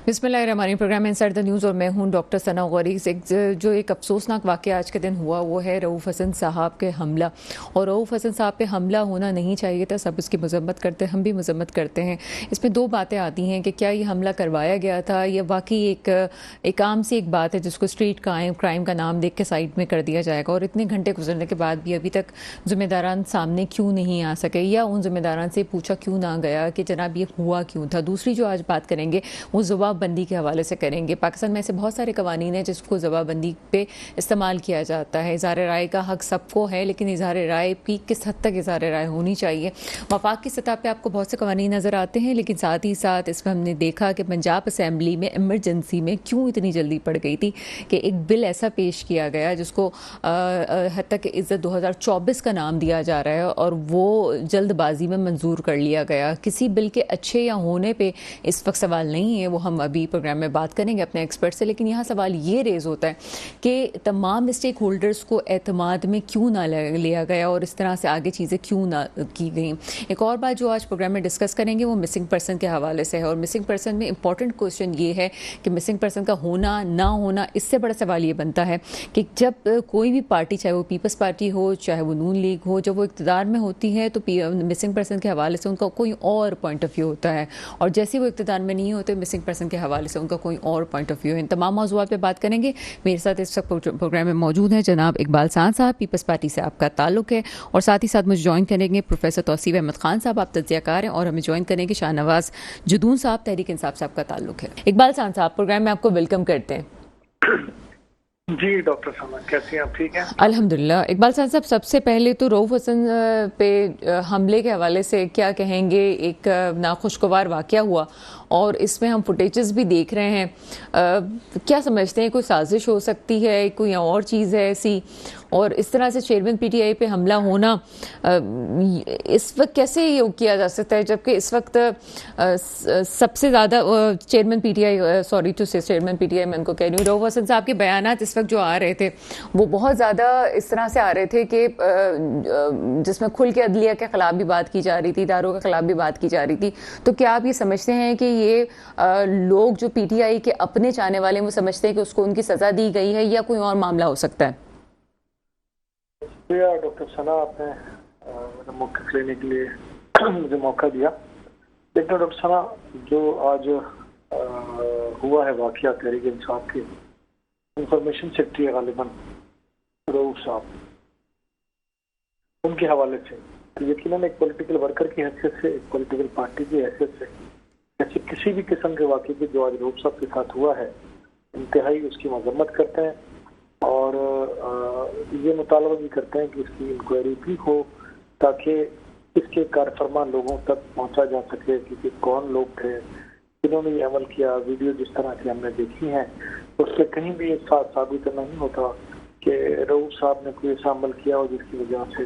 बिस्मिल्लाहिर्रहमानिर्रहीम। Programme inside the news और मैं हूं डॉक्टर सना गौरी। जो एक अफसोसनाक वाक़या आज के दिन हुआ वो है रऊफ़ हसन साहब के हमला। और रऊफ़ हसन साहब पे हमला होना नहीं चाहिए था, सब इसकी मजम्मत करते हैं, हम भी मजम्मत करते हैं। इसमें दो बातें आती हैं कि क्या ये हमला करवाया गया था या वाकई एक आम सी एक बात है जिसको स्ट्रीट क्राइम का नाम देख के साइड में कर दिया जाएगा। और इतने घंटे गुजरने के बाद भी अभी तक ज़िम्मेदारान सामने क्यों नहीं आ सके या उन ज़िम्मेदारान से पूछा क्यों ना गया कि जनाब ये हुआ क्यों था। दूसरी जो आज बात करेंगे वो जवाबबंदी के हवाले से करेंगे। पाकिस्तान में ऐसे बहुत सारे कवानीन हैं जिसको जवाबबंदी पे इस्तेमाल किया जाता है। इज़हार राय का हक सबको है, लेकिन इज़हार राय की किस हद तक इज़हार राय होनी चाहिए। वफाक की सतह पे आपको बहुत से कवानीन नज़र आते हैं, लेकिन साथ ही साथ इसमें हमने देखा कि पंजाब असम्बली में इमरजेंसी में क्यों इतनी जल्दी पड़ गई थी कि एक बिल ऐसा पेश किया गया जिसको हद तक इज़्ज़त 2024 का नाम दिया जा रहा है और वो जल्दबाजी में मंजूर कर लिया गया। किसी बिल के अच्छे या होने पे इस वक्त सवाल नहीं है, वो हम अभी प्रोग्राम में बात करेंगे अपने एक्सपर्ट से। लेकिन यहाँ सवाल ये रेज़ होता है कि तमाम स्टेक होल्डर्स को एतमाद में क्यों ना लिया गया और इस तरह से आगे चीज़ें क्यों ना की गई। एक और बात जो आज प्रोग्राम में डिस्कस करेंगे वो मिसिंग पर्सन के हवाले से है। और मिसिंग पर्सन में इंपॉर्टेंट क्वेश्चन ये है कि मिसिंग पर्सन का होना ना होना, इससे बड़ा सवाल ये बनता है कि जब कोई भी पार्टी, चाहे वो पीपल्स पार्टी हो चाहे वो नून लीग हो, जब वो इक़्तिदार में होती है तो मिसिंग पर्सन के हवाले से उनका कोई और पॉइंट ऑफ व्यू होता है, और जैसे वो इक़्तिदार में नहीं होते मिसिंग पर्सन के हवाले से उनका कोई और पॉइंट ऑफ व्यू है। इन तमाम मौज़ूआत पे बात करेंगे। मेरे साथ इस वक्त प्रोग्राम में मौजूद हैं जनाब इकबाल सांद साहब, पीपल्स पार्टी से आपका ताल्लुक है, और साथ ही साथ मुझे ज्वाइन करेंगे प्रोफेसर तौसीफ अहमद खान साहब, आप तज्ज़ियाकार हैं, और हमें ज्वाइन करेंगे शाहनवाज जुदून साहब, तहरीक इंसाफ से आपका ताल्लुक है। इकबाल सांद साहब, प्रोग्राम में आपको वेलकम करते हैं। जी डॉक्टर साहब, कैसी हैं आप? ठीक हैं अल्हम्दुलिल्लाह। इकबाल साहब, सबसे पहले तो रऊफ़ हसन पे हमले के हवाले से क्या कहेंगे? एक नाखुशगवार वाक़या हुआ और इसमें हम फुटेजेस भी देख रहे हैं। क्या समझते हैं, कोई साजिश हो सकती है, कोई और चीज़ है ऐसी? और इस तरह से चेयरमैन पीटीआई पे हमला होना इस वक्त कैसे ये किया जा सकता है, जबकि इस वक्त सबसे ज़्यादा चेयरमैन पीटीआई मैं उनको कह रही हूँ, रऊफ़ हसन साहब के बयानात इस वक्त जो आ रहे थे वो बहुत ज़्यादा इस तरह से आ रहे थे कि जिसमें खुल के अदलिया के ख़िलाफ़ भी बात की जा रही थी, इदारों के ख़िलाफ़ भी बात की जा रही थी। तो क्या आप ये समझते हैं कि ये लोग जो पीटीआई के अपने चाहने वाले हैं वो समझते हैं कि उसको उनकी सज़ा दी गई है या कोई और मामला हो सकता है? डॉक्टर सना, आपने मेरा मौका लेने के लिए मुझे मौका दिया। लेकिन डॉक्टर सना, जो आज हुआ है वाक़या तहरीक इंसाफ के इंफॉर्मेशन सेक्रेटरी गालिबन रऊफ साहब, उनके हवाले से तो यकीनन एक पॉलिटिकल वर्कर की हैसियत से, एक पॉलिटिकल पार्टी की हैसियत से ऐसे किसी भी किस्म के वाक़े की जो आज रऊफ साहब के साथ हुआ है, इंतहाई उसकी मजम्मत करते हैं और ये मुतालबा भी करते हैं कि इसकी इंक्वायरी भी हो ताकि इसके कारफरमा लोगों तक पहुंचा जा सके कि कौन लोग थे जिन्होंने ये अमल किया। वीडियो जिस तरह की हमने देखी है उससे कहीं भी ये साबित नहीं होता कि रऊफ साहब ने कोई ऐसा अमल किया हो जिसकी वजह से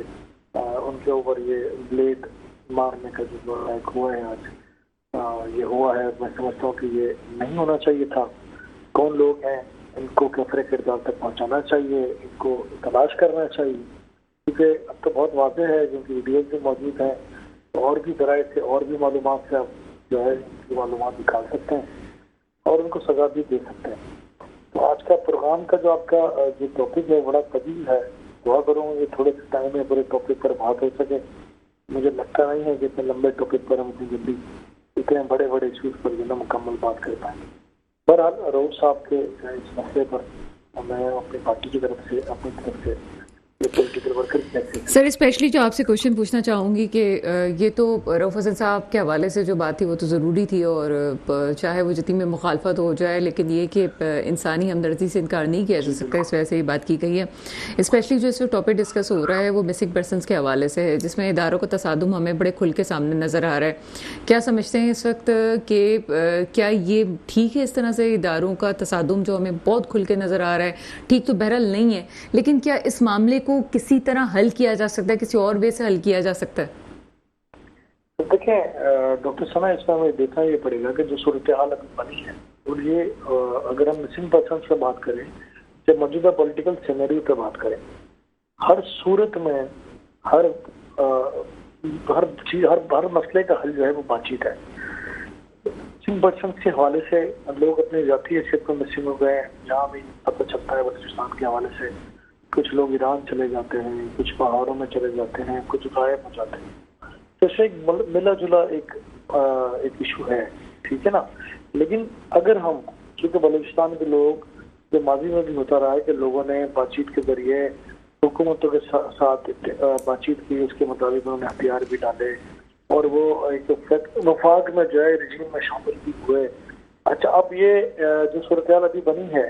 उनके ऊपर ये ब्लेड मारने का जो लायक हुआ है आज ये हुआ है। मैं समझता हूँ कि ये नहीं होना चाहिए था। कौन लोग हैं, इनको कैफरे किरदार तक पहुँचाना चाहिए, इनको तलाश करना चाहिए, क्योंकि अब तो बहुत वाज़ेह है, जिनकी वीडियोज भी मौजूद हैं, तो और भी ज़राए से और भी मालूमात से आप जो है इनकी मालूमात निकाल सकते हैं और उनको सज़ा भी दे सकते हैं। तो आज का प्रोग्राम का जो आपका जो टॉपिक है बड़ा कबील है। दुआ करूँगा ये थोड़े से टाइम में बड़े टॉपिक पर बात हो सके। मुझे लगता नहीं है कि इतने लंबे टॉपिक पर हम इतनी जल्दी इतने बड़े बड़े इशूज़ पर जो है मुकम्मल बात कर पाएंगे। बहरहाल रऊफ साहब के इस मसले पर मैं अपनी पार्टी की तरफ से, अपनी तरफ से पॉलिटिकल वर्कर सर, स्पेशली जो आपसे क्वेश्चन पूछना चाहूँगी कि ये तो रऊफ हसन साहब के हवाले से जो बात थी वो तो ज़रूरी थी, और चाहे वो जितनी में मुखालफत हो जाए, लेकिन ये कि इंसानी हमदर्दी से इनकार नहीं किया जा सकता, इस वजह से ये बात की गई है। स्पेशली जो इस वक्त टॉपिक डिस्कस हो रहा है वो मिसिंग पर्सनस के हवाले से है, जिसमें इदारों का तसादुम हमें बड़े खुल के सामने नज़र आ रहा है। क्या समझते हैं इस वक्त कि क्या ये ठीक है, इस तरह से इदारों का तसादुम जो हमें बहुत खुल के नज़र आ रहा है? ठीक तो बहरहाल नहीं है, लेकिन क्या इस मामले को किसी तरह हल किया जा सकता है, किसी और वे से हल किया जा सकता है? देखिए डॉक्टर सना, इसमें हमें देखना ये पड़ेगा कि जो सूरत हाल अभी बनी है और ये अगर हम मिसिंग पर्सन से बात करें, जब मौजूदा पॉलिटिकल सिनेरियो पे बात करें, हर सूरत में हर हर चीज हर मसले का हल जो है वो बातचीत है। मिसिंग पर्सन के हवाले से लोग अपनी जाती हैसियत पर मिसिंग हो गए हैं। जहाँ भी पता चलता है बलूचिस्तान के हवाले से कुछ लोग ईरान चले जाते हैं, कुछ पहाड़ों में चले जाते हैं, कुछ गायब हो जाते हैं। तो इससे एक मिला जुला एक इशू है, ठीक है ना। लेकिन अगर हम, क्योंकि बलूचिस्तान के लोग, जो माजी में भी होता रहा है कि लोगों ने बातचीत के जरिए हुकूमतों के साथ बातचीत की, उसके मुताबिक उन्होंने हथियार भी डाले और वो एक वफाक में जो है रजीम में शामिल भी हुए। अच्छा, अब ये जो सूरत हाल अभी बनी है,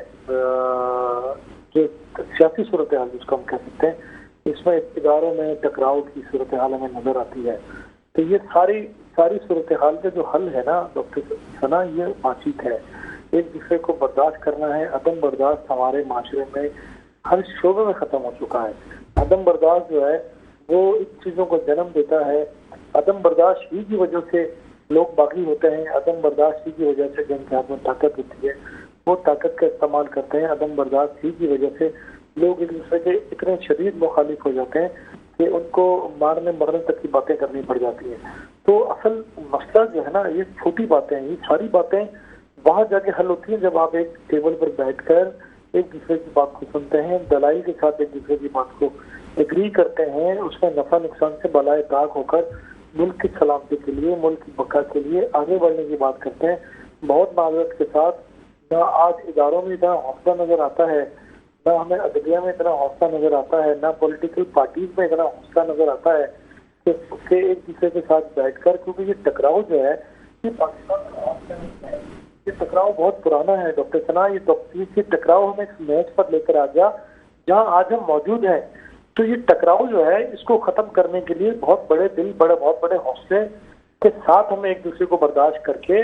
जो सियासी सूरत हाल जिसको हम कह सकते हैं, इसमें इदारों में टकराव की सूरत हाल हमें नजर आती है। तो ये सारी सूरत हाल का जो हल है ना डॉक्टर सना, ये बातचीत है। एक दूसरे को बर्दाश्त करना है। अदम बर्दाश्त हमारे माशरे में हर शोबे में खत्म हो चुका है। अदम बर्दाश्त जो है वो इन चीजों को जन्म देता है। अदम बर्दाश्त ही की वजह से लोग बागी होते हैं। अदम बर्दाश्त ही की वजह से जिनके हाथ में ताकत होती है वो ताकत का इस्तेमाल करते हैं। अदम बर्दाश्त ही की वजह से लोग एक दूसरे के इतने शदीद मुखालिफ हो जाते हैं कि उनको मारने मरने तक की बातें करनी पड़ जाती हैं। तो असल मसला जो है ना, ये छोटी बातें हैं। ये सारी बातें वहां जाके हल होती हैं जब आप एक टेबल पर बैठकर एक दूसरे की बात को सुनते हैं, दलाइल के साथ एक दूसरे की बात को एग्री करते हैं, उसमें नफा नुकसान से बलाए ताक होकर मुल्क की सलामती के लिए, मुल्क की बका के लिए आगे बढ़ने की बात करते हैं। बहुत माजरत के साथ, ना आज इदारों में इतना हौसला नजर आता है, ना हमें अदलिया में इतना हौसला नजर आता है, ना पॉलिटिकल पार्टीज में इतना हौसला नजर आता है कि एक दूसरे के साथ बैठकर, क्योंकि ये टकराव जो है ये पाकिस्तान का हौसला नहीं है। ये टकराव बहुत पुराना है डॉक्टर सना। ये टकराव हमें इस मैच पर लेकर आ गया जहां आज हम मौजूद हैं। तो ये टकराव जो है इसको खत्म करने के लिए बहुत बड़े दिल, बहुत बड़े हौसले के साथ हमें एक दूसरे को बर्दाश्त करके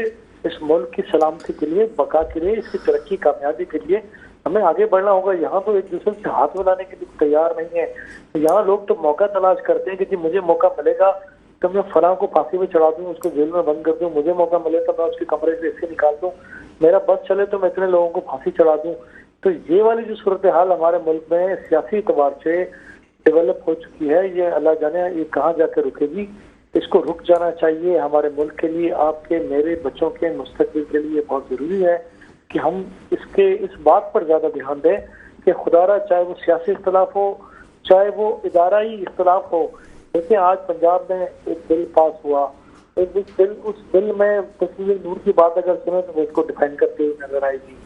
इस मुल्क की सलामती के लिए, बका के लिए, इसकी तरक्की कामयाबी के लिए हमें आगे बढ़ना होगा। यहाँ तो एक दूसरे से हाथ मिलाने के लिए तैयार नहीं है। यहाँ लोग तो मौका तलाश करते हैं कि जी मुझे मौका मिलेगा तो मैं फलां को फांसी में चढ़ा दूं, उसको जेल में बंद कर दूं, मुझे मौका मिले तो मैं उसके कमरे से इससे निकाल दूं, मेरा बस चले तो मैं इतने लोगों को फांसी चढ़ा दूं। तो ये वाली जो सूरत हाल हमारे मुल्क में सियासी एतबार से डेवलप हो चुकी है, ये अल्लाह जाने ये कहाँ जाकर रुकेगी। इसको रुक जाना चाहिए। हमारे मुल्क के लिए, आपके मेरे बच्चों के मुस्तकबिल के लिए बहुत जरूरी है कि हम इस बात पर ज्यादा ध्यान दें कि खुदारा चाहे वो सियासी इख्तलाफ हो, चाहे वो इदाराई इख्तलाफ हो। देखिए आज पंजाब में एक बिल पास हुआ, उस बिल में तस्वीर नूर की बात अगर सुने तो वो इसको डिफेंड करते हुए नजर आएगी।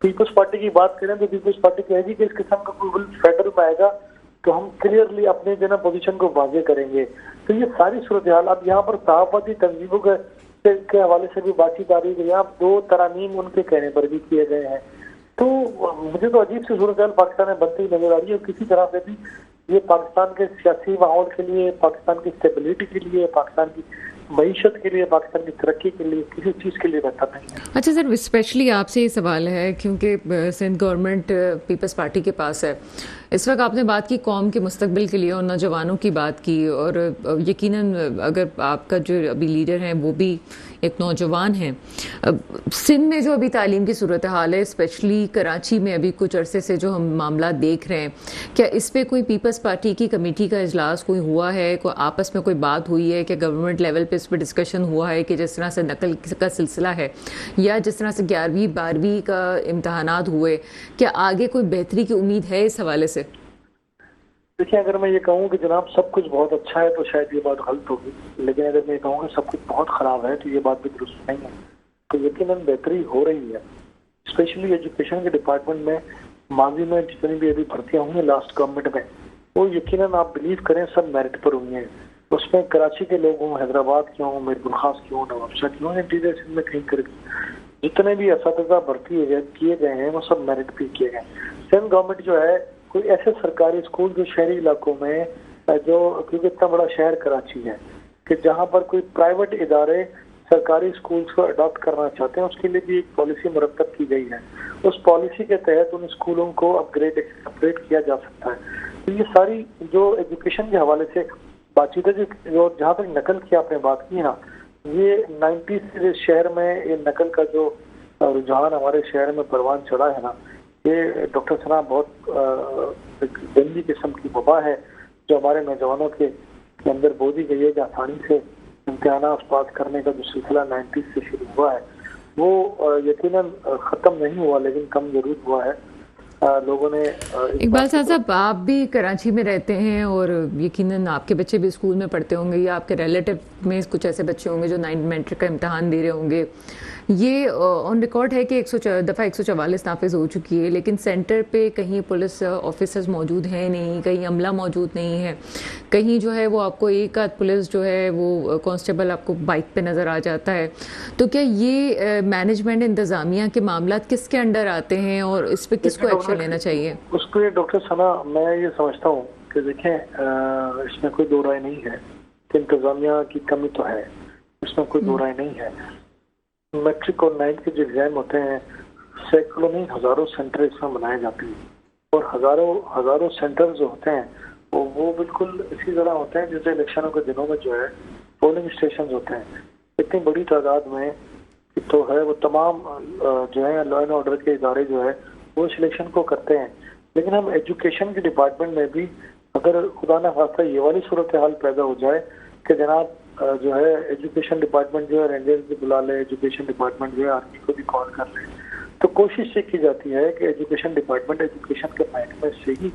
पीपल्स पार्टी की बात करें तो पीपल्स पार्टी कहेगी कि इस किस्म का कोई बिल फेडरल में आएगा तो हम क्लियरली अपने जो ना पोजीशन को वाजे करेंगे। तो ये सारी सूरत हाल, अब यहाँ पर सहाफती तंजीमों के हवाले से भी बातचीत आ रही है। यहाँ 2 तरामीम उनके कहने पर भी किए गए हैं। तो मुझे तो अजीब सी सूरत हाल पाकिस्तान में बनती नजर आ रही है। और किसी तरह से भी ये पाकिस्तान के सियासी माहौल के लिए, पाकिस्तान की स्टेबिलिटी के लिए, पाकिस्तान की मईशत के लिए, पाकिस्तान की तरक्की के लिए, किसी चीज़ के लिए बेहतर नहीं है। अच्छा सर, स्पेशली आपसे ये सवाल है क्योंकि सिंध गवर्नमेंट पीपल्स पार्टी के पास है इस वक्त। आपने बात की कौम के मुस्तकबिल के लिए और नौजवानों की बात की, और यकीनन अगर आपका जो अभी लीडर हैं वो भी एक नौजवान हैं, सिंध में जो अभी तालीम की सूरत हाल है, स्पेशली कराची में अभी कुछ अरसे से जो हम मामला देख रहे हैं, क्या इस पे कोई पीपल्स पार्टी की कमेटी का इजलास कोई हुआ है, कोई आपस में कोई बात हुई है, क्या गवर्नमेंट लेवल पे इस पर डिस्कशन हुआ है कि जिस तरह से नकल का सिलसिला है या जिस तरह से 11वीं 12वीं का इम्तहानात हुए, क्या आगे कोई बेहतरी की उम्मीद है इस हवाले से? देखिए, अगर मैं ये कहूँ कि जनाब सब कुछ बहुत अच्छा है तो शायद ये बात गलत होगी, लेकिन अगर मैं कहूँगा सब कुछ बहुत खराब है तो ये बात भी दुरुस्त नहीं है। तो यकीनन बेहतरी हो रही है, स्पेशली एजुकेशन के डिपार्टमेंट में। माजी में जितनी भी अभी भर्तियाँ हुई हैं लास्ट गवर्नमेंट में, वो यकीनन आप बिलीव करें सब मेरिट पर हुई हैं। उसमें कराची के लोग हों, हैदराबाद के हों, मीरपुर खास के हों, नवाबशाह के हों, इंटीरियर सिंध में कहीं कर जितने भी असातिज़ा भर्ती किए गए हैं वो सब मेरिट पे किए गए। सिंध गवर्नमेंट जो है कोई ऐसे सरकारी स्कूल जो शहरी इलाकों में, जो क्योंकि इतना बड़ा शहर कराची है कि जहाँ पर कोई प्राइवेट इदारे सरकारी स्कूल्स को अडॉप्ट करना चाहते हैं, उसके लिए भी एक पॉलिसी मुरतब की गई है। उस पॉलिसी के तहत उन स्कूलों को अपग्रेड किया जा सकता है। तो ये सारी जो एजुकेशन के हवाले से बातचीत है, जो जहाँ तक नकल की आपने बात की ना, ये 90 से शहर में ये नकल का जो रुझान हमारे शहर में परवान चढ़ा है ना, ये डॉक्टर सना बहुत गंदी किस्म की वबा है जो हमारे नौजवानों के अंदर बोधी गई है। कि आसानी से इम्तिहान पास करने का जो सिलसिला 90 से शुरू हुआ है वो यकीनन ख़त्म नहीं हुआ, लेकिन कम ज़रूर हुआ है। लोगों ने इकबाल साहब, आप भी कराची में रहते हैं और यकीनन आपके बच्चे भी स्कूल में पढ़ते होंगे या आपके रिलेटिव में कुछ ऐसे बच्चे होंगे जो 9th मैट्रिक का इम्तहान दे रहे होंगे। ये ऑन रिकॉर्ड है कि दफ़ा 144 नाफिज हो चुकी है, लेकिन सेंटर पे कहीं पुलिस ऑफिसर्स मौजूद हैं नहीं, कहीं अमला मौजूद नहीं है, कहीं जो है वो आपको एक आध पुलिस जो है वो कांस्टेबल आपको बाइक पे नज़र आ जाता है। तो क्या ये मैनेजमेंट इंतज़ामिया के मामला किसके अंडर आते हैं और इस पर किसको एक्शन लेना चाहिए? उस पर डॉक्टर सना, मैं ये समझता हूँ कि देखें, इसमें कोई दो राय नहीं है कि इंतज़ामिया की कमी तो है, इसमें कोई दो राय नहीं है। मैट्रिक और 9th के जो एग्जाम होते हैं, सैकड़ों नहीं हज़ारों सेंटर इसमें बनाए जाते हैं, और हज़ारों सेंटर जो होते हैं वो बिल्कुल इसी तरह होते हैं जैसे इलेक्शनों के दिनों में जो है पोलिंग स्टेशन होते हैं। इतनी बड़ी तादाद में तो है वो तमाम जो है लॉ एंड ऑर्डर के इदारे जो है वो सिलेक्शन को करते हैं। लेकिन हम एजुकेशन के डिपार्टमेंट में भी अगर खुदा न खास्ता ये वाली सूरत हाल पैदा हो जाए कि जनाब जो है एजुकेशन डिपार्टमेंट जो है रेंजर्स भी बुला ले, एजुकेशन डिपार्टमेंट जो है आर्मी को भी कॉल कर ले, तो कोशिश ये की जाती है कि एजुकेशन डिपार्टमेंट एजुकेशन के महकमे से ही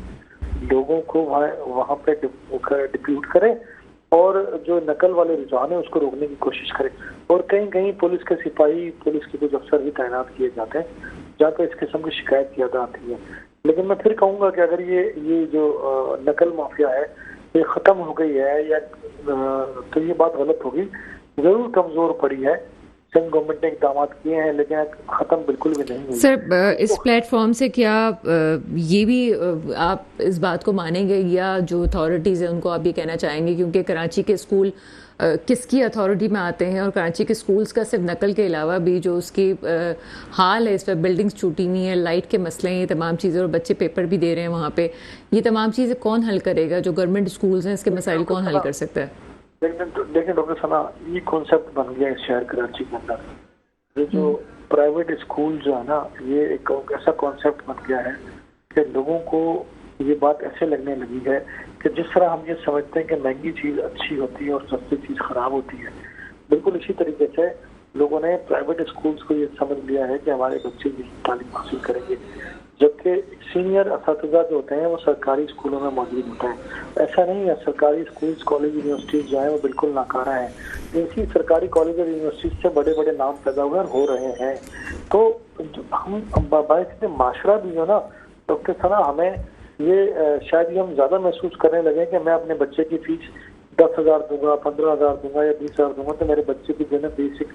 लोगों को वहाँ पे डिप्यूट करे और जो नकल वाले रुझान है उसको रोकने की कोशिश करे। और कहीं कहीं पुलिस के सिपाही, पुलिस के कुछ अफसर भी तैनात किए जाते हैं जहाँ पे इस किस्म की शिकायत ज़्यादा आती है। लेकिन मैं फिर कहूँगा कि अगर ये जो नकल माफिया है ये ख़त्म हो गई है या तो ये बात गलत होगी, ज़रूर कमज़ोर पड़ी है। सिंध गवर्नमेंट ने इकदाम किए हैं लेकिन ख़त्म बिल्कुल भी नहीं हुई। सर, इस प्लेटफॉर्म से क्या ये भी आप इस बात को मानेंगे या जो अथॉरिटीज़ हैं उनको आप ये कहना चाहेंगे, क्योंकि कराची के स्कूल किसकी अथॉरिटी में आते हैं और कराची के स्कूल्स का सिर्फ नकल के अलावा भी जो उसकी हाल है, इस पर बिल्डिंग्स टूटी हुई हैं, लाइट के मसले हैं, ये तमाम चीज़ें, और बच्चे पेपर भी दे रहे हैं वहाँ पे, ये तमाम चीज़ें कौन हल करेगा? जो गवर्नमेंट स्कूल्स हैं इसके मसाइल कौन हल कर सकता है? देखिए डॉक्टर सना, ये कॉन्सेप्ट बन गया है शहर कराची के अंदर। ये जो प्राइवेट स्कूल जो है ना, ये एक ऐसा कॉन्सेप्ट बन गया है कि लोगों को ये बात ऐसे लगने लगी है कि जिस तरह हम ये समझते हैं कि महंगी चीज़ अच्छी होती है और सस्ती चीज़ खराब होती है, बिल्कुल इसी तरीके से लोगों ने प्राइवेट स्कूल्स को ये समझ लिया है कि हमारे बच्चे यही तालीम हासिल करेंगे, जबकि सीनियर असातिज़ा जो होते हैं वो सरकारी स्कूलों में मौजूद होते हैं। ऐसा नहीं है, सरकारी स्कूल्स, कॉलेज, यूनिवर्सिटीज़ जो है वो बिल्कुल नाकारा है। इसी सरकारी कॉलेज और यूनिवर्सिटीज़ से बड़े बड़े नाम पैदा हुए और हो रहे हैं। तो हम बाइस माशरा भी जो ना डॉक्टर सना, हमें ये शायद ये हम ज़्यादा महसूस करने लगे कि मैं अपने बच्चे की फीस 10,000 दूंगा, 15,000 दूंगा या 20,000 दूंगा तो मेरे बच्चे की जो है बेसिक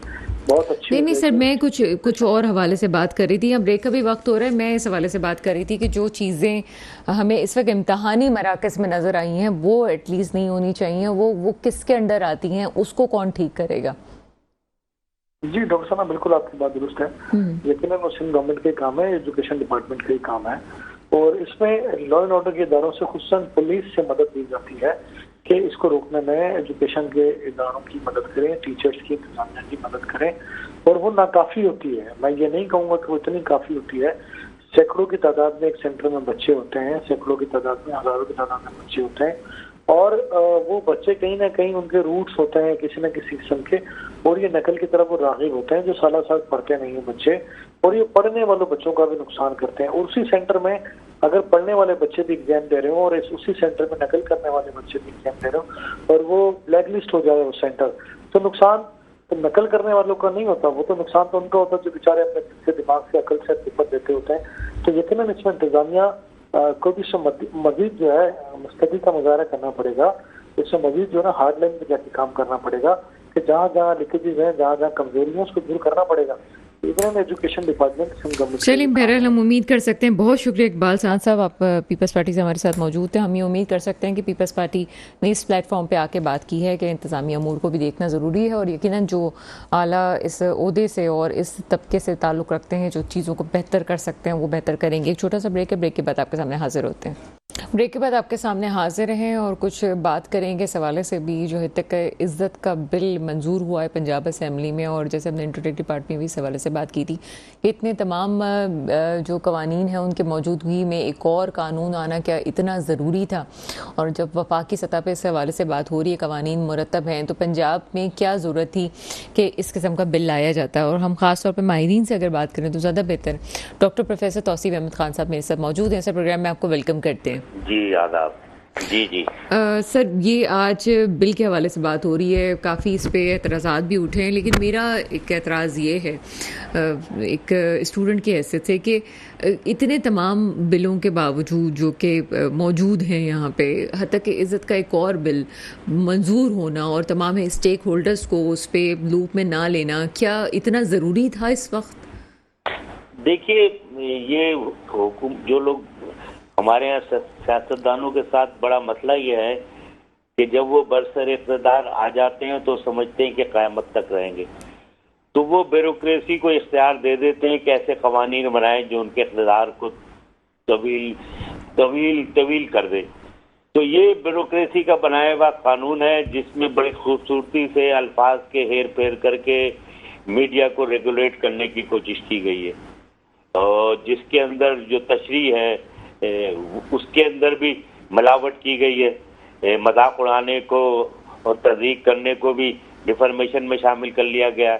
बहुत अच्छी। नहीं सर, मैं कुछ और हवाले से बात कर रही थी। अब ब्रेक का भी वक्त हो रहा है। मैं इस हवाले से बात कर रही थी कि जो चीज़ें हमें इस वक्त इम्तहानी मराकज़ में नज़र आई हैं वो एटलीस्ट नहीं होनी चाहिए, वो किसके अंडर आती हैं, उसको कौन ठीक करेगा? जी डॉक्टर साहब, बिल्कुल आपकी बात दुरुस्त है। यकीनन वो सिंध गवर्नमेंट का काम है, एजुकेशन डिपार्टमेंट का ही काम है, और इसमें लॉ एंड ऑर्डर के इदारों से खुसूसन पुलिस से मदद दी जाती है कि इसको रोकने में एजुकेशन के इदारों की मदद करें, टीचर्स की, इंतजामिया की मदद करें, और वो नाकाफ़ी होती है। मैं ये नहीं कहूँगा कि वो इतनी काफ़ी होती है। सैकड़ों की तादाद में एक सेंटर में बच्चे होते हैं, सैकड़ों की तादाद में, हज़ारों की तादाद में बच्चे होते हैं, और वो बच्चे कहीं ना कहीं उनके रूट्स होते हैं किसी न किसी किस्म के, और ये नकल की तरफ वो राग़िब होते हैं जो साल साल पढ़ते नहीं हैं बच्चे, और ये पढ़ने वालों बच्चों का भी नुकसान करते हैं। और उसी सेंटर में अगर पढ़ने वाले बच्चे भी एग्जाम दे रहे हो और उसी सेंटर में नकल करने वाले बच्चे भी एग्जाम दे रहे हो और वो ब्लैक लिस्ट हो जाए वो सेंटर, तो नुकसान तो नकल करने वालों का नहीं होता, वो तो नुकसान तो उनका होता है जो बेचारे अपने दिमाग से, अकल से पेपर देते होते हैं। तो यकीनन इसमें इंतजामिया को भी मजीद जो है मुस्तैदी का मुजाहरा करना पड़ेगा। इसमें मजीद जो है ना हार्ड लाइन पे जाके काम करना पड़ेगा कि जहाँ जहाँ लीकेजेस हैं, जहाँ जहाँ कमजोरी है उसको दूर करना पड़ेगा। Education department. चलिए, बहरहाल हम उम्मीद कर सकते हैं। बहुत शुक्रिया इकबाल साहब, आप पीपल्स पार्टी से हमारे साथ मौजूद थे। हम ये उम्मीद कर सकते हैं कि पीपल्स पार्टी ने इस प्लेटफॉर्म पे आके बात की है कि इंतज़ामी अमूर को भी देखना ज़रूरी है, और यकीनन जो आला इस ओहदे से और इस तबके से ताल्लुक़ रखते हैं, जो चीज़ों को बेहतर कर सकते हैं वो बेहतर करेंगे। एक छोटा सा ब्रेक है, ब्रेक के बाद आपके सामने हाजिर होते हैं। ब्रेक के बाद आपके सामने हाजिर हैं और कुछ बात करेंगे इस हवाले से भी जो तक इज़्ज़त का बिल मंजूर हुआ है पंजाब असेंबली में, और जैसे हमने इंट्रोडक्टरी पार्ट में भी इस हवाले से बात की थी कि इतने तमाम जो कवानीन हैं उनके मौजूदगी में एक और कानून आना क्या इतना ज़रूरी था। और जब वफाकी सतह पर इस हवाले से बात हो रही है, कवानीन मुरतब हैं, तो पंजाब में क्या ज़रूरत थी कि इस किस्म का बिल लाया जाता है। और हम ख़ास तौर पर माहिरीन से अगर बात करें तो ज़्यादा बेहतर डॉक्टर प्रोफेसर तौसीफ अहमद खान साहब मेरे साथ मौजूद हैं। सर, प्रोग्राम में आपको वेलकम करते हैं। जी आदाब। जी सर, ये आज बिल के हवाले से बात हो रही है, काफ़ी इस पे एतराज़ात भी उठे हैं, लेकिन मेरा एक एतराज़ ये है एक स्टूडेंट की हैसियत से कि इतने तमाम बिलों के बावजूद जो कि मौजूद हैं यहाँ पे, हत्ता कि इज़्ज़त का एक और बिल मंजूर होना और तमाम स्टेक होल्डर्स को उस पर लूप में ना लेना, क्या इतना ज़रूरी था इस वक्त? देखिए, ये जो लोग हमारे यहाँ सियासतदानों के साथ बड़ा मसला ये है कि जब वो बरसर इक़्तिदार आ जाते हैं तो समझते हैं कि क़यामत तक रहेंगे, तो वो ब्यूरोक्रेसी को इख्तियार दे देते हैं कि ऐसे कवानीन बनाएं जो उनके इक़्तिदार को तवील कर दे। तो ये ब्यूरोक्रेसी का बनाया हुआ कानून है जिसमें बड़ी खूबसूरती से अल्फाज के हेर फेर करके मीडिया को रेगुलेट करने की कोशिश की गई है, और जिसके अंदर जो तशरीह है उसके अंदर भी मिलावट की गई है। मजाक उड़ाने को और तज़ीक करने को भी डिफॉर्मेशन में शामिल कर लिया गया।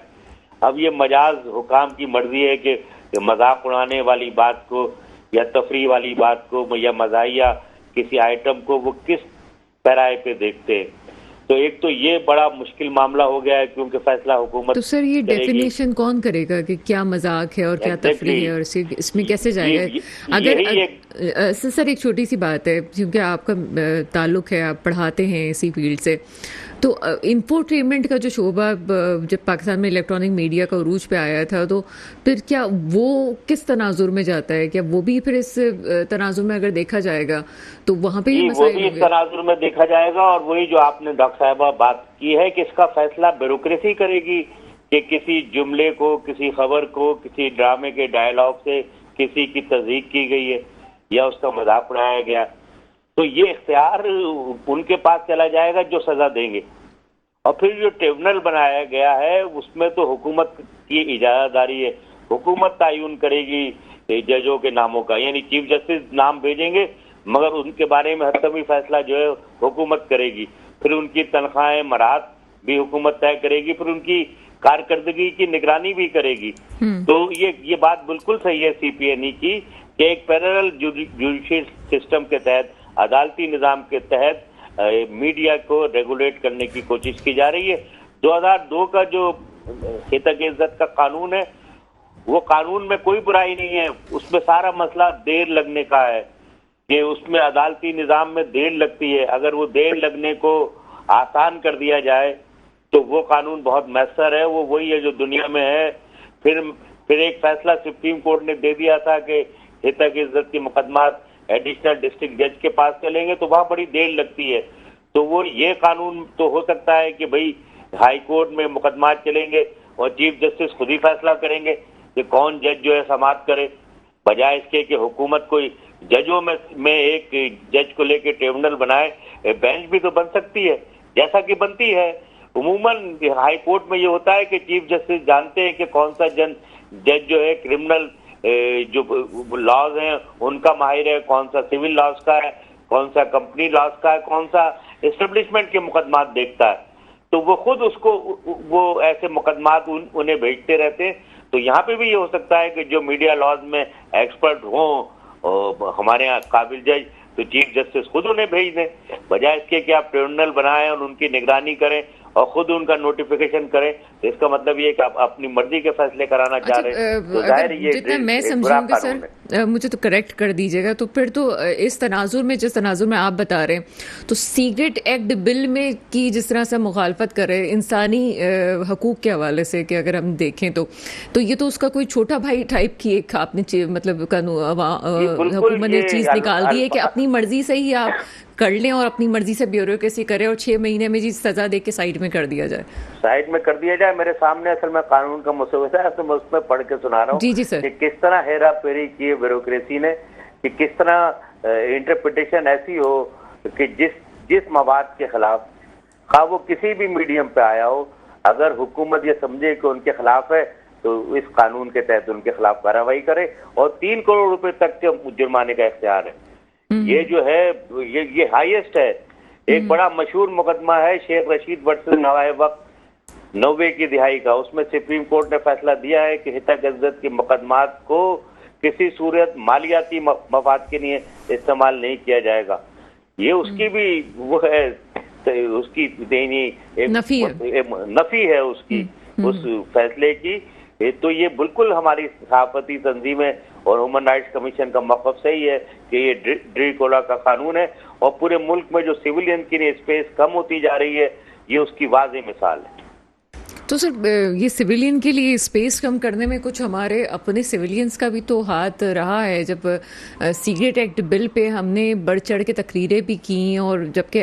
अब ये मजाज हुकाम की मर्जी है कि मजाक उड़ाने वाली बात को या तफरीह वाली बात को या मज़ाहिया किसी आइटम को वो किस पैराए पे देखते हैं। तो एक तो ये बड़ा मुश्किल मामला हो गया है क्योंकि फैसला हुकूमत। तो सर, ये डेफिनेशन कौन करेगा कि क्या मजाक है और क्या तफरीह है, और इसमें कैसे जाएगा? अगर सर, एक छोटी सी बात है, क्योंकि आपका ताल्लुक है, आप पढ़ाते हैं इसी फील्ड से, तो इंफोटेनमेंट का जो शोबा जब पाकिस्तान में इलेक्ट्रॉनिक मीडिया का उरूज पे आया था, तो फिर क्या वो किस तनाजुर में जाता है? क्या वो भी फिर इस तनाजुर में अगर देखा जाएगा तो वहाँ पे ये वो भी इस तनाजुर में देखा जाएगा। और वही जो आपने डॉक्टर साहबा बात की है कि इसका फैसला ब्यूरोक्रेसी करेगी कि किसी जुमले को, किसी खबर को, किसी ड्रामे के डायलॉग से किसी की तज़हीक की गई है या उसका मजाक उड़ाया गया, तो ये इख्तियार उनके पास चला जाएगा जो सजा देंगे। और फिर जो ट्रिब्यूनल बनाया गया है उसमें तो हुकूमत की इजाज़तदारी है, हुकूमत तायुन करेगी जजों के नामों का, यानी चीफ जस्टिस नाम भेजेंगे मगर उनके बारे में हतमी फैसला जो है हुकूमत करेगी। फिर उनकी तनख्वाहें मराहत भी हुकूमत तय करेगी, फिर उनकी कारकर्दगी की निगरानी भी करेगी। तो ये बात बिल्कुल सही है CPNE की कि एक पैरेलल जुडिशियल सिस्टम के तहत, अदालती निज़ाम के तहत मीडिया को रेगुलेट करने की कोशिश की जा रही है। 2002 का जो हितक इज़्ज़त का कानून है, वो कानून में कोई बुराई नहीं है, उसमें सारा मसला देर लगने का है कि उसमें अदालती निज़ाम में देर लगती है। अगर वो देर लगने को आसान कर दिया जाए तो वो कानून बहुत मैसर है, वो वही है जो दुनिया में है। फिर एक फैसला सुप्रीम कोर्ट ने दे दिया था कि हितक इज़्ज़त के मुकदमात एडिशनल डिस्ट्रिक्ट जज के पास चलेंगे तो वहाँ बड़ी देर लगती है। तो वो ये कानून तो हो सकता है कि भाई हाई कोर्ट में मुकदमात चलेंगे और चीफ जस्टिस खुद ही फैसला करेंगे कि कौन जज जो है समाप्त करे, बजाय इसके कि हुकूमत कोई जजों में एक जज को लेके ट्रिब्यूनल बनाए। बेंच भी तो बन सकती है जैसा कि बनती है उमूमन हाई कोर्ट में। ये होता है कि चीफ जस्टिस जानते हैं कि कौन सा जज जो है क्रिमिनल जो लॉज हैं उनका माहिर है, कौन सा सिविल लॉज का है, कौन सा कंपनी लॉज का है, कौन सा एस्टेब्लिशमेंट के मुकदमात देखता है। तो वो खुद उसको वो ऐसे मुकदमात उन्हें भेजते रहते हैं। तो यहाँ पे भी ये हो सकता है कि जो मीडिया लॉज में एक्सपर्ट हों हमारे यहाँ काबिल जज, तो चीफ जस्टिस खुद उन्हें भेज दें, बजाय इसके कि आप ट्रिब्यूनल बनाएं और उनकी निगरानी करें और खुद उनका नोटिफिकेशन करें। तो इसका मतलब ये कि आप अपनी मर्जी के फैसले कराना चाह रहे हैं। तो जाहिर ये जितना मैं समझूंगी सर, मुझे तो करेक्ट कर दीजिएगा, तो फिर तो इस तनाजुर में, जिस तनाजुर में आप बता रहे हैं, तो सीक्रेट एक्ट बिल में की जिस तरह से मुखालफत करे इंसानी हकूक के हवाले से कि अगर हम देखें तो ये तो उसका कोई छोटा भाई टाइप की एक आपने मतलब हुकूमत ने चीज़ निकाल दी है कि अपनी मर्जी से ही आप कर लें और अपनी मर्जी से ब्यूरोक्रेसी करें और 6 महीने में जी सजा दे के साइड में कर दिया जाए। साइड में कर दिया जाए। मेरे सामने असल में कानून का मसौदा है, असल में उसमें पढ़ के सुना रहा हूँ जी सर, कि किस तरह हेरा फेरी की ब्यूरोक्रेसी ने, कि किस तरह इंटरप्रिटेशन ऐसी हो कि जिस मवाद के खिलाफ खा वो किसी भी मीडियम पे आया हो, अगर हुकूमत ये समझे कि उनके खिलाफ है तो इस कानून के तहत उनके खिलाफ कार्रवाई करे और 3 करोड़ रुपए तक के जुर्माने का इख्तियार है। ये जो है ये हाईएस्ट है। एक बड़ा मशहूर मुकदमा है शेख रशीद वर्सेस नवाए वक्त 90 की दिहाई का, उसमें सुप्रीम कोर्ट ने फैसला दिया है कि हितक इज्जत के मुकदमात को किसी सूरत मालियाती मफाद के लिए इस्तेमाल नहीं किया जाएगा। ये उसकी भी वो है, उसकी नफी है उसकी उस फैसले की। तो ये बिल्कुल हमारी सहाफती तंजीमें और ह्यूमन राइट्स कमीशन का मौक़िफ़ सही है कि ये ड्रीकोला का कानून है और पूरे मुल्क में जो सिविलियन की स्पेस कम होती जा रही है ये उसकी वाज़ेह मिसाल है। तो सर ये सिविलियन के लिए स्पेस कम करने में कुछ हमारे अपने सिविलियंस का भी तो हाथ रहा है। जब सीक्रेट एक्ट बिल पे हमने बढ़ चढ़ के तकरीरें भी की और जबकि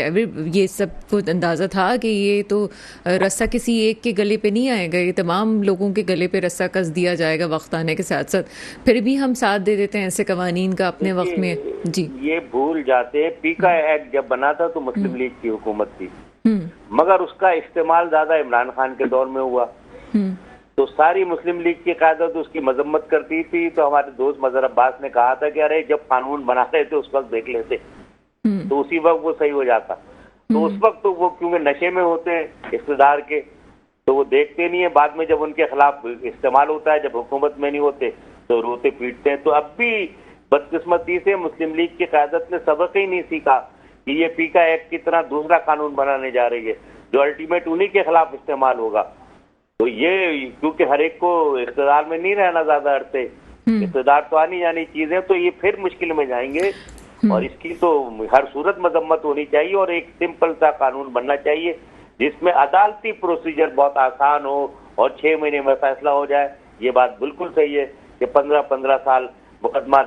ये सब को अंदाज़ा था कि ये तो रस्सा किसी एक के गले पे नहीं आएगा, ये तमाम लोगों के गले पे रस्सा कस दिया जाएगा वक्त आने के साथ साथ, फिर भी हम साथ दे देते हैं ऐसे कवानीन का अपने वक्त में। जी, ये भूल जाते हैं पीका एक्ट जब बना था तो मुस्लिम लीग की हुकूमत थी, मगर उसका इस्तेमाल ज्यादा इमरान खान के दौर में हुआ। तो सारी मुस्लिम लीग की क़यादत उसकी मजम्मत करती थी। तो हमारे दोस्त मजहर अब्बास ने कहा था कि अरे जब कानून बना रहे थे उस वक्त देख लेते, तो उसी वक्त वो सही हो जाता। तो उस वक्त तो वो क्योंकि नशे में होते हैं इक़्तिदार के, तो वो देखते नहीं है। बाद में जब उनके खिलाफ इस्तेमाल होता है, जब हुकूमत में नहीं होते तो रोते पीटते हैं। तो अब भी बदकिस्मती से मुस्लिम लीग की क़यादत ने सबक ही नहीं सीखा कि ये पीका एक्ट की तरह दूसरा कानून बनाने जा रही है जो अल्टीमेट उन्हीं के खिलाफ इस्तेमाल होगा। तो ये क्योंकि हर एक को इक़्तिदार में नहीं रहना ज्यादा अरसे, इक़्तिदार तो आनी जानी चीजें, तो ये फिर मुश्किल में जाएंगे। और इसकी तो हर सूरत मजम्मत होनी चाहिए और एक सिंपल सा कानून बनना चाहिए जिसमें अदालती प्रोसीजर बहुत आसान हो और 6 महीने में फैसला हो जाए। ये बात बिल्कुल सही है कि 15-15 साल मुकदमा,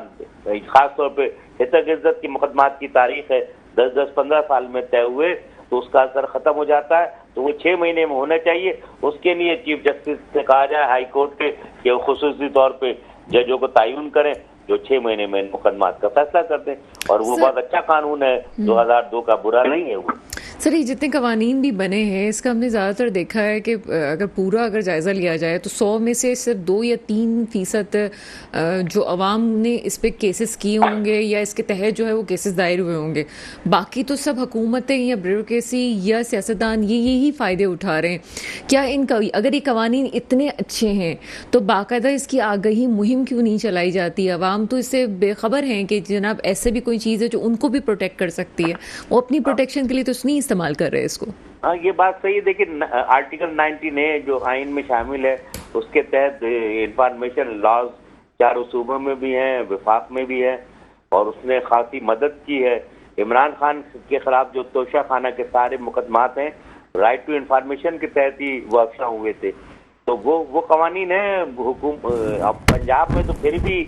खासतौर पे हितक इज्जत की मुकदमात की तारीख है 10-15 साल में तय हुए तो उसका असर खत्म हो जाता है। तो वो 6 महीने में होना चाहिए। उसके लिए चीफ जस्टिस से कहा जाए हाई कोर्ट के कि खुसूसी तौर पे जजों को तयन करें जो 6 महीने में मुकदमात का फैसला कर दें। और वो बहुत अच्छा कानून है, 2002 का बुरा नहीं है वो। सर ये जितने कवानीन भी बने हैं इसका हमने ज़्यादातर देखा है कि अगर जायज़ा लिया जाए तो 100 में से सिर्फ 2 या 3% जो अवाम ने इस पे केसेस किए होंगे या इसके तहत जो है वो केसेस दायर हुए होंगे। बाकी तो सब हुकूमतें या ब्यूरोक्रेसी या सियासतदान यही फ़ायदे उठा रहे हैं। क्या अगर ये कवानीन इतने अच्छे हैं तो बाकायदा इसकी आगाही मुहिम क्यों नहीं चलाई जाती? अवाम तो इससे बेखबर हैं कि जनाब ऐसे भी कोई चीज़ है जो उनको भी प्रोटेक्ट कर सकती है, वो अपनी प्रोटेक्शन के लिए तो नहीं इस्तेमाल कर रहे हैं इसको। हाँ, ये बात सही है। देखिए आर्टिकल 19A जो आइन में शामिल है उसके तहत इंफॉर्मेशन लॉज चारों सूबों में भी हैं, विफाक में भी है और उसने खासी मदद की है। इमरान खान के खिलाफ जो तोशा खाना के सारे मुकदमात हैं राइट टू इंफॉर्मेशन के तहत ही वो अफशा हुए थे। तो वो कवानीन है। अब पंजाब में तो फिर भी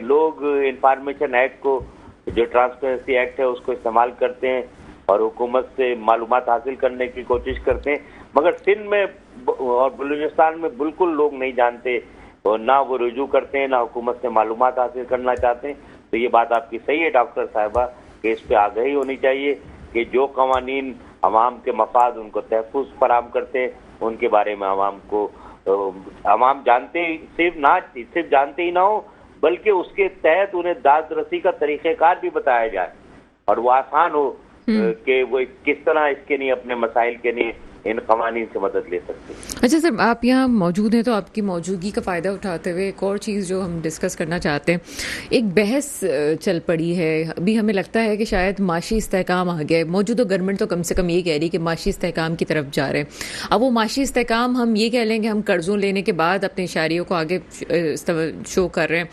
लोग इंफॉर्मेशन एक्ट को, जो ट्रांसपेरेंसी एक्ट है, उसको इस्तेमाल करते हैं और हुकूमत से मालूमात हासिल करने की कोशिश करते हैं। मगर सिंध में और बलूचिस्तान में बिल्कुल लोग नहीं जानते और ना वो रुजू करते हैं, ना हुकूमत से मालूमात हासिल करना चाहते हैं। तो ये बात आपकी सही है डॉक्टर साहिबा कि इस पे आगाही होनी चाहिए कि जो कवानीन अवाम के मफाद उनको तहफ़्फ़ुज़ फराहम करते हैं उनके बारे में अवाम जानते, सिर्फ जानते ही ना हो बल्कि उसके तहत उन्हें दाद रसी का तरीक़ेकार भी बताया जाए और वो आसान हो कि वो किस तरह इसके लिए अपने मसाइल के लिए इन कवानीन से मदद ले सकते हैं। अच्छा सर, आप यहाँ मौजूद हैं तो आपकी मौजूदगी का फ़ायदा उठाते हुए एक और चीज़ जो हम डिस्कस करना चाहते हैं, एक बहस चल पड़ी है। अभी हमें लगता है कि शायद माशी इस्तेहकाम आ गया है। मौजूदा गवर्नमेंट तो कम से कम ये कह रही है कि माशी इस्तेहकाम की तरफ जा रहे हैं। अब वो माशी इस्तेहकाम हम ये कह लेंगे हम कर्ज़ों लेने के बाद अपने इशारियों को आगे शो कर रहे हैं।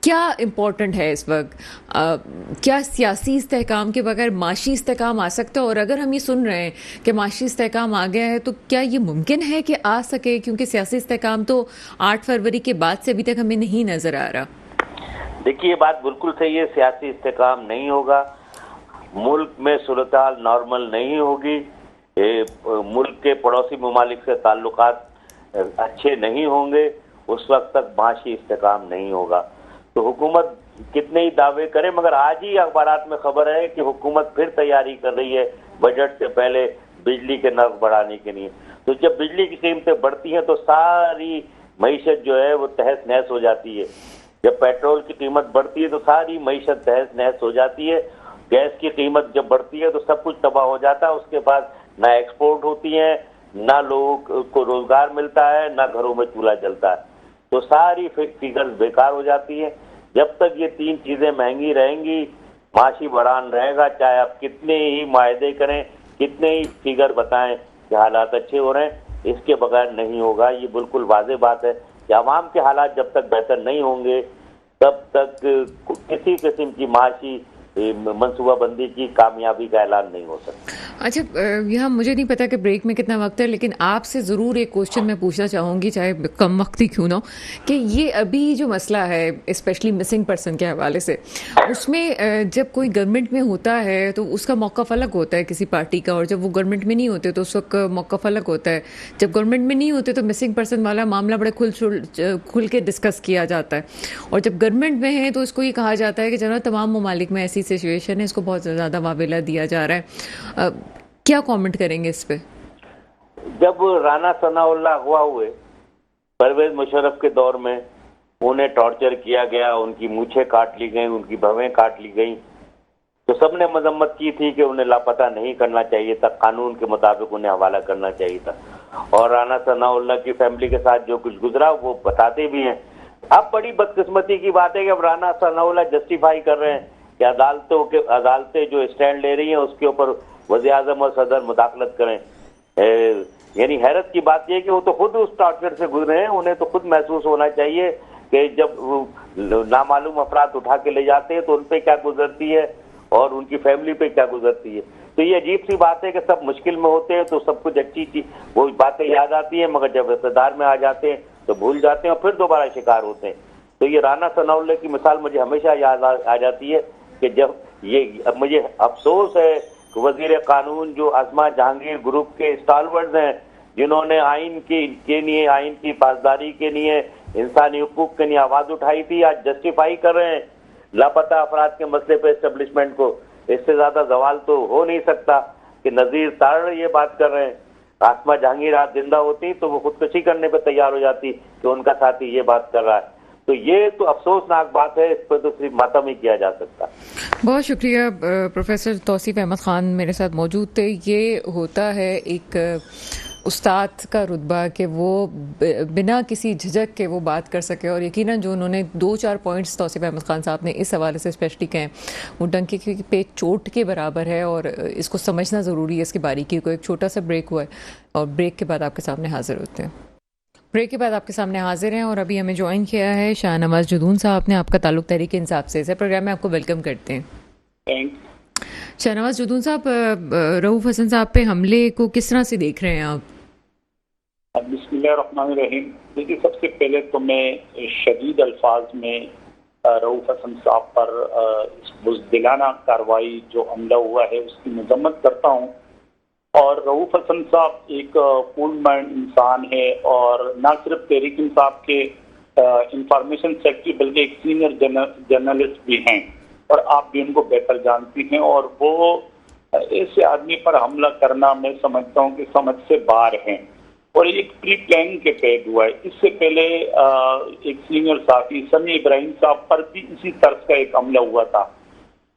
क्या इम्पोर्टेंट है इस वक्त? क्या सियासी इस्तेहकाम के बगैर माशी इस्तेहकाम आ सकता है? और अगर हम ये सुन रहे हैं कि माशी इस्तेहकाम आ गया है तो क्या ये मुमकिन है कि आ सके? क्योंकि सियासी इस्तेहकाम तो 8 फरवरी के बाद से अभी तक हमें नहीं नज़र आ रहा। देखिए ये बात बिल्कुल सही है, सियासी इस्तेहकाम नहीं होगा, मुल्क में सूरत-हाल नॉर्मल नहीं होगी, मुल्क के पड़ोसी ममालिक से ताल्लुकात अच्छे नहीं होंगे, उस वक्त तक माशी इस्तेहकाम नहीं होगा। तो हुकूमत कितने ही दावे करे, मगर आज ही अखबारात में खबर है कि हुकूमत फिर तैयारी कर रही है बजट से पहले बिजली के नर्ख बढ़ाने के लिए। तो जब बिजली की कीमतें बढ़ती हैं तो सारी मईशत जो है वो तहस नहस हो जाती है। जब पेट्रोल की कीमत बढ़ती है तो सारी मईशत तहस नहस हो जाती है। गैस की कीमत जब बढ़ती है तो सब कुछ तबाह हो जाता है। उसके बाद ना एक्सपोर्ट होती है, ना लोगों को रोजगार मिलता है, ना घरों में चूल्हा जलता है। तो सारी फिगर्स बेकार हो जाती है। जब तक ये तीन चीजें महंगी रहेंगी, माशी बढ़ान रहेगा, चाहे आप कितने ही मायदे करें, कितने ही फिगर बताएं कि हालात अच्छे हो रहे हैं, इसके बगैर नहीं होगा। ये बिल्कुल वाज़ेह बात है कि आवाम के हालात जब तक बेहतर नहीं होंगे तब तक किसी किस्म की माशी मनसूबाबंदी की कामयाबी का ऐलान नहीं हो सकता। अच्छा, यहाँ मुझे नहीं पता कि ब्रेक में कितना वक्त है, लेकिन आपसे ज़रूर एक क्वेश्चन मैं पूछना चाहूँगी, चाहे कम वक्त ही क्यों ना हो, कि ये अभी जो मसला है स्पेशली मिसिंग पर्सन के हवाले से, उसमें जब कोई गवर्नमेंट में होता है तो उसका मौक़िफ़ अलग होता है किसी पार्टी का, और जब वो गवर्नमेंट में नहीं होते तो उस वक्त मौक़िफ़ अलग होता है। जब गवर्नमेंट में नहीं होते तो मिसिंग पर्सन वाला मामला बड़े खुल के डिस्कस किया जाता है, और जब गवर्नमेंट में है तो इसको ये कहा जाता है कि जनाब तमाम ममालिक में ऐसी सिचुएशन है, इसको बहुत ज़्यादा वावेला दिया जा रहा है। क्या कमेंट करेंगे इस पे? जब राना सनाउल्लाह अगवा हुए परवेज मुशर्रफ के दौर में, उन्हें टॉर्चर किया गया, उनकी मूछें काट ली गई, उनकी भवें काट ली गई, तो सबने मजम्मत की थी कि उन्हें लापता नहीं करना चाहिए था, कानून के मुताबिक उन्हें हवाला करना चाहिए था। और राना सनाउल्लाह की फैमिली के साथ जो कुछ गुजरा वो बताते भी हैं। अब बड़ी बदकिस्मती की बात है कि अब राना सनाउल्लाह जस्टिफाई कर रहे हैं कि अदालतें जो स्टैंड ले रही हैं उसके ऊपर वज़ीर आज़म और सदर मुदाखलत करें। यानी हैरत की बात यह है कि वो तो खुद उस टॉर्चर से गुजरे हैं, उन्हें तो खुद महसूस होना चाहिए कि जब नामालूम अफराद उठा के ले जाते हैं तो उन पे क्या गुजरती है और उनकी फैमिली पे क्या गुजरती है। तो ये अजीब सी बात है कि सब मुश्किल में होते हैं तो सब कुछ अच्छी चीज वो बातें याद आती हैं, मगर जब इक़्तिदार में आ जाते हैं तो भूल जाते हैं और फिर दोबारा शिकार होते हैं। तो ये राना सनाउल्लाह की मिसाल मुझे हमेशा याद आ जाती है कि जब अब मुझे अफसोस है कि वजीर कानून जो आसमा जहांगीर ग्रुप के स्टालवर्ड्स हैं, जिन्होंने आइन के लिए, आइन की पासदारी के लिए, इंसानी हुकूक के लिए आवाज उठाई थी, आज जस्टिफाई कर रहे हैं लापता अफराद के मसले पे एस्टेब्लिशमेंट को। इससे ज्यादा सवाल तो हो नहीं सकता कि नजीर तारड़ ये बात कर रहे हैं। आसमा जहांगीर आज जिंदा होती तो वो खुदकुशी करने पे तैयार हो जाती कि उनका साथी ये बात कर रहा है। तो ये तो अफसोसनाक बात है, इस पर तो सिर्फ मातम ही किया जा सकता। बहुत शुक्रिया। प्रोफेसर तौसीफ अहमद खान मेरे साथ मौजूद थे। ये होता है एक उस्ताद का रुतबा कि वो बिना किसी झिझक के वो बात कर सके, और यकीनन जो उन्होंने 2-4 पॉइंट्स तौसीफ अहमद खान साहब ने इस हवाले से स्पेशली कहें वो डंके पे चोट के बराबर है, और इसको समझना ज़रूरी है इसकी बारीकी को। एक छोटा सा ब्रेक हुआ है और ब्रेक के बाद आपके सामने हाजिर होते हैं। ब्रेक के बाद आपके सामने हाजिर हैं और अभी हमें ज्वाइन किया है शाहनवाज जुदून साहब ने। आपका ताल्लुक तहरीक इंसाफ से है। प्रोग्राम में आपको वेलकम करते हैं। शाहनवाज जुदून साहब, रऊफ हसन साहब पे हमले को किस तरह से देख रहे हैं आप? बिस्मिल्लाहिर्रहमानिर्रहीम। देखिए, सबसे पहले तो मैं शदीद अल्फाज में रऊफ हसन साहब पर इस बुज़दिलाना कार्रवाई जो हमला हुआ है उसकी मजम्मत करता हूँ। और रऊफ हसन साहब एक कूल माइंड इंसान है और न सिर्फ तहरीक इंसाफ के इंफॉर्मेशन सेक्रेटरी बल्कि एक सीनियर जर्नलिस्ट भी हैं, और आप भी उनको बेहतर जानती हैं। और वो ऐसे आदमी पर हमला करना मैं समझता हूँ कि समझ से बाहर है, और एक प्री प्लानिंग के तहत हुआ है। इससे पहले एक सीनियर साथी समी इब्राहिम साहब पर भी इसी तर्ज का एक हमला हुआ था।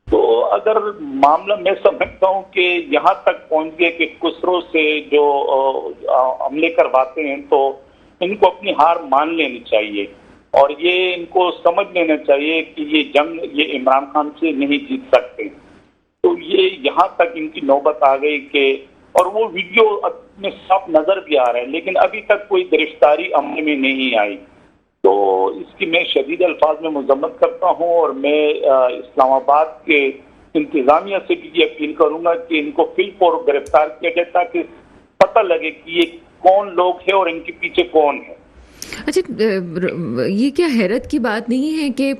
तो अगर मामला मैं समझता हूँ कि यहाँ तक पहुँच गए कि खुसरो से जो हमले करवाते हैं तो इनको अपनी हार मान लेनी चाहिए, और ये इनको समझ लेना चाहिए कि ये जंग ये इमरान खान से नहीं जीत सकते। तो ये यहाँ तक इनकी नौबत आ गई कि, और वो वीडियो में साफ नजर भी आ रहा है, लेकिन अभी तक कोई गिरफ्तारी अमल में नहीं आई। तो इसकी मैं शदीद अल्फाज में मजम्मत करता हूँ, और मैं इस्लामाबाद के इंतजामिया से भी ये अपील करूंगा कि इनको फिलफौर गिरफ्तार किया जाए ताकि पता लगे कि ये कौन लोग हैं और इनके पीछे कौन है। अच्छा, ये क्या हैरत की बात नहीं है कि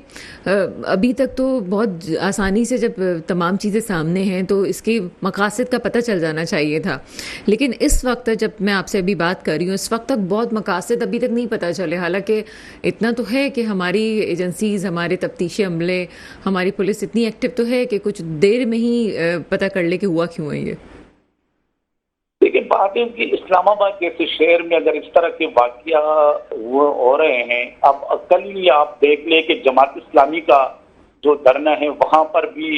अभी तक तो बहुत आसानी से जब तमाम चीज़ें सामने हैं तो इसके मकासद का पता चल जाना चाहिए था, लेकिन इस वक्त जब मैं आपसे अभी बात कर रही हूँ इस वक्त तक बहुत मकासद अभी तक नहीं पता चले। हालांकि इतना तो है कि हमारी एजेंसीज, हमारे तफ्तीशी अमले, हमारी पुलिस इतनी एक्टिव तो है कि कुछ देर में ही पता कर ले कि हुआ क्यों है ये। देखिए, बात है कि इस्लामाबाद जैसे शहर में अगर इस तरह के वाकया हो रहे हैं, अब कल ही आप देख ले कि जमात इस्लामी का जो धरना है वहां पर भी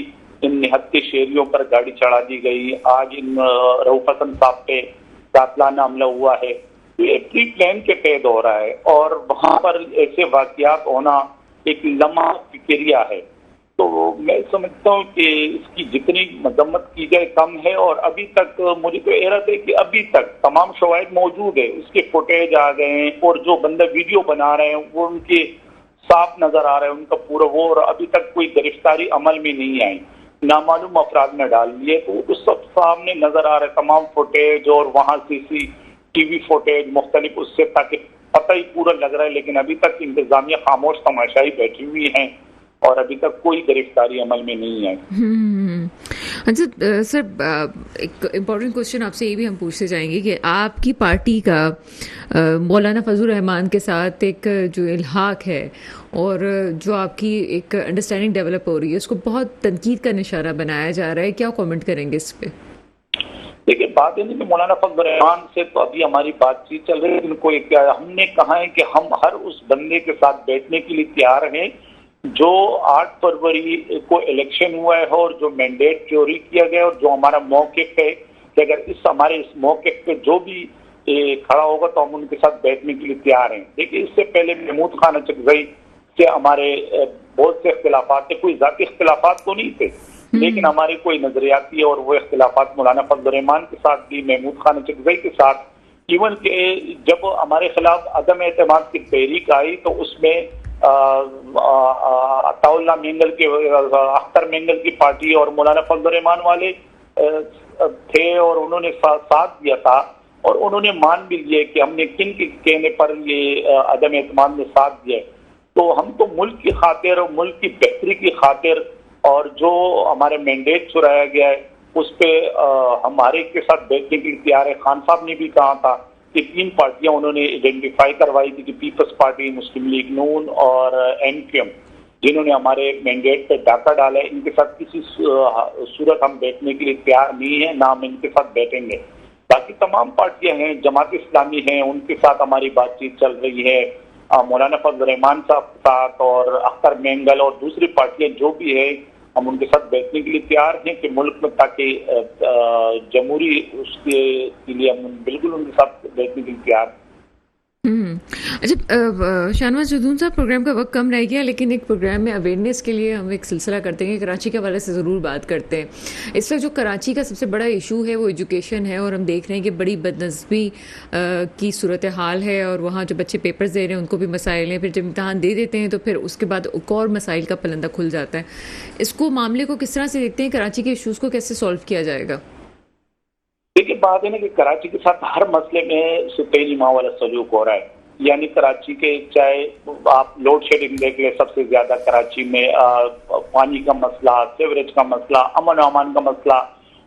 इन निहत्ते शहरियों पर गाड़ी चढ़ा दी गई। आज इन रऊफ हसन साहब पे कातलाना हमला हुआ है। तो ये प्री प्लान के तहत हो रहा है और वहां पर ऐसे वाकयात होना एक लम्हा फिक्रिया है। तो मैं समझता हूँ कि इसकी जितनी मजम्मत की जाए कम है। और अभी तक मुझे तो हैरत है कि अभी तक तमाम शवाहिद मौजूद है, उसके फुटेज आ गए हैं और जो बंदा वीडियो बना रहे हैं वो उनके साफ नजर आ रहे हैं, उनका पूरा वो, और अभी तक कोई गिरफ्तारी अमल में नहीं आई, नामालूम अफराद ने डाल लिए। तो सब सामने नजर आ रहे तमाम फुटेज और वहां CCTV फुटेज मुख्तलिफ उससे, ताकि पता ही पूरा लग रहा है। लेकिन अभी तक इंतजामिया खामोश तमाशाई बैठी हुई है और अभी तक कोई गिरफ्तारी अमल में नहीं आई। अच्छा सर, एक इम्पॉर्टेंट क्वेश्चन आपसे ये भी हम पूछते जाएंगे कि आपकी पार्टी का मौलाना फजल रहमान के साथ एक जो इल्हाक है और जो आपकी एक अंडरस्टैंडिंग डेवलप हो रही है उसको बहुत तनकीद का निशाना बनाया जा रहा है, क्या कमेंट करेंगे इस पे? देखिए, बात है कि मौलाना फजल रहमान से तो अभी हमारी बातचीत चल रही है, लेकिन हमने कहा है कि हम हर उस बंदे के साथ बैठने के लिए तैयार हैं जो 8 फरवरी को इलेक्शन हुआ है और जो मैंडेट चोरी किया गया और जो हमारा मौक़िफ़ है कि अगर हमारे इस मौक़िफ़ पे जो भी खड़ा होगा तो हम उनके साथ बैठने के लिए तैयार हैं। देखिए, इससे पहले महमूद खान अचकज़ई से हमारे बहुत से इख्तिलाफात थे, कोई ज़ाती इख्तिलाफात तो नहीं थे, लेकिन हमारे कोई नजरियाती और वो इख्तिलाफात मौलाना फजल रहमान के साथ भी, महमूद खान अचकज़ई के साथ, इवन के जब हमारे खिलाफ अदम एतमाद की तहरीक आई तो उसमें अताउल्ला मेंगल के, अख्तर मेंगल की पार्टी और मौलाना फजल रहमान वाले थे और उन्होंने साथ दिया था और उन्होंने मान भी लिया कि हमने किन के कहने पर ये अदम एतमाद में साथ दिया। तो हम तो मुल्क की खातिर और मुल्क की बेहतरी की खातिर और जो हमारे मैंडेट चुराया गया है उस पर हमारे के साथ बैठने के लिए तैयार है। खान साहब ने भी कहा था कि 3 पार्टियां उन्होंने आइडेंटिफाई करवाई थी कि पीपल्स पार्टी, मुस्लिम लीग नून और MQM, जिन्होंने हमारे मैंडेट पे डाका डाला है, इनके साथ किसी सूरत हम बैठने के लिए तैयार नहीं है, ना हम इनके साथ बैठेंगे। बाकी तमाम पार्टियां हैं, जमात इस्लामी हैं, उनके साथ हमारी बातचीत चल रही है, मौलाना फजल रहमान साहब के साथ और अख्तर मेंगल और दूसरी पार्टियां जो भी है, हम उनके साथ बैठने के लिए तैयार हैं कि मुल्क में ताकि जमहूरी उसके लिए हम बिल्कुल उनके साथ बैठने के लिए तैयार हैं। अच्छा, शाहनवाज जदून साहब, प्रोग्राम का वक्त कम रह गया लेकिन एक प्रोग्राम में अवेयरनेस के लिए हम एक सिलसिला करते हैं, कराची के हवाले से ज़रूर बात करते हैं। इस वक्त जो कराची का सबसे बड़ा इशू है वो एजुकेशन है और हम देख रहे हैं कि बड़ी बदनस्बी की सूरत हाल है और वहाँ जो बच्चे पेपर्स दे रहे हैं उनको भी मसाइल हैं, फिर जब इम्तहान दे देते हैं तो फिर उसके बाद एक और मसाइल का पलंदा खुल जाता है। इसको मामले को किस तरह से देखते हैं, कराची के इशूज़ को कैसे सॉल्व किया जाएगा? देखिए, बात है ना कि कराची के साथ हर मसले में सुतेली माँ वाला सलूक हो रहा है। यानी कराची के, चाहे आप लोड शेडिंग देख ले, सबसे ज्यादा कराची में पानी का मसला, सीवरेज का मसला, अमन अमान का मसला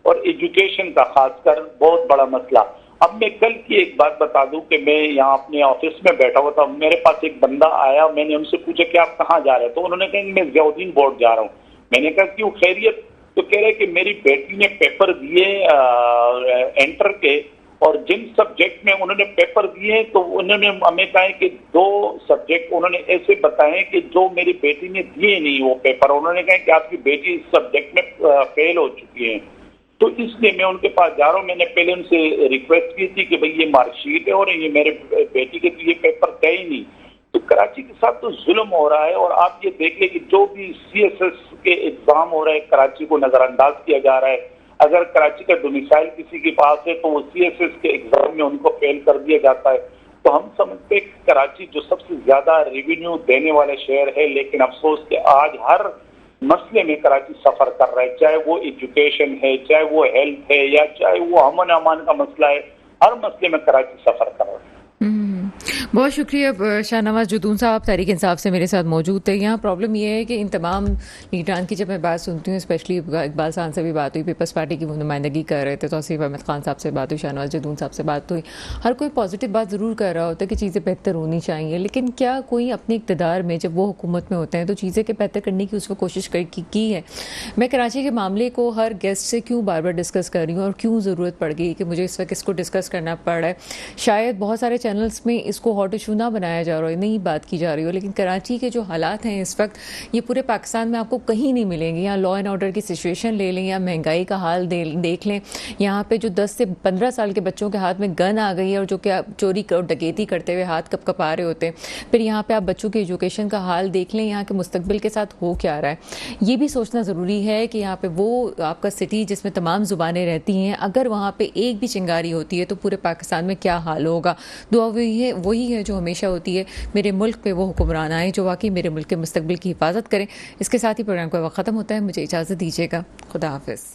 और एजुकेशन का खासकर बहुत बड़ा मसला। अब मैं कल की एक बात बता दूं कि मैं यहाँ अपने ऑफिस में बैठा हुआ था, मेरे पास एक बंदा आया, मैंने उनसे पूछा कि आप कहाँ जा रहे हैं, तो उन्होंने कहा मैं ज़ियाउद्दीन बोर्ड जा रहा हूँ। मैंने कहा क्यों, खैरियत? तो कह रहे कि मेरी बेटी ने पेपर दिए एंटर के और जिन सब्जेक्ट में उन्होंने पेपर दिए तो उन्होंने हमें कहा कि 2 सब्जेक्ट उन्होंने ऐसे बताए कि जो मेरी बेटी ने दिए नहीं वो पेपर, उन्होंने कहा कि आपकी बेटी इस सब्जेक्ट में फेल हो चुकी है। तो इसलिए मैं उनके पास जा रहा हूँ। मैंने पहले उनसे रिक्वेस्ट की थी कि भाई ये मार्कशीट है और ये मेरे बेटी के ये पेपर थे ही नहीं। तो कराची के साथ तो जुल्म हो रहा है और आप ये देख ले कि जो भी CSS के एग्जाम हो रहे हैं कराची को नजरअंदाज किया जा रहा है। अगर कराची का डोमिसाइल किसी के पास है तो वो CSS के एग्जाम में उनको फेल कर दिया जाता है। तो हम समझते हैं कि कराची जो सबसे ज्यादा रेवेन्यू देने वाले शहर है, लेकिन अफसोस कि आज हर मसले में कराची सफर कर रहा है, चाहे वो एजुकेशन है, चाहे वो हेल्थ है, या चाहे वो अमन अमान का मसला है, हर मसले में कराची सफर कर रहा है। बहुत शुक्रिया शाहनवाज जुदून साहब तहरीक इंसाफ से मेरे साथ मौजूद थे। यहाँ प्रॉब्लम ये है कि इन तमाम लीडरान की जब मैं बात सुनती हूँ, स्पेशली इकबाल साहब से भी बात हुई, पीपल्स पार्टी की वो नुमाइंदगी कर रहे थे, तो आसिफ अहमद खान साहब से बात हुई, शाहनवाज जुदून साहब से बात हुई, हर कोई पॉजिटिव बात ज़रूर कर रहा होता है कि चीज़ें बेहतर होनी चाहिए, लेकिन क्या कोई अपने इक़्तिदार में जब वो हुकूमत में होते हैं तो चीज़ें के बेहतर करने की उस वक्त कोशिश की है। मैं कराची के मामले को हर गेस्ट से क्यों बार बार डिस्कस कर रही हूँ और क्यों ज़रूरत पड़ गई कि मुझे इस वक्त इसको डिस्कस करना पड़ रहा है। शायद बहुत सारे चैनल्स में इसको हॉट इशू ना बनाया जा रहा हो, नहीं बात की जा रही हो, लेकिन कराची के जो हालात हैं इस वक्त ये पूरे पाकिस्तान में आपको कहीं नहीं मिलेंगे। यहाँ लॉ एंड ऑर्डर की सिचुएशन ले लें या महंगाई का हाल देख लें, यहाँ पे जो 10 से 15 साल के बच्चों के हाथ में गन आ गई है और जो कि चोरी और डकैती करते हुए हाथ कपकपा रहे होते हैं। फिर यहाँ पे आप बच्चों के एजुकेशन का हाल देख लें, यहाँ के मुस्तकबिल के साथ हो क्या रहा है। ये भी सोचना ज़रूरी है कि यहाँ पे वो आपका सिटी जिसमें तमाम ज़ुबानें रहती हैं, अगर वहाँ पे एक भी चिंगारी होती है तो पूरे पाकिस्तान में क्या हाल होगा। दुआ वही है जो हमेशा होती है, मेरे मुल्क पे वो हुक्मरान आए जो वाकई मेरे मुल्क के मुस्तकबिल की हिफाजत करें। इसके साथ ही प्रोग्राम का वक्त ख़त्म होता है, मुझे इजाज़त दीजिएगा। खुदा हाफिज़।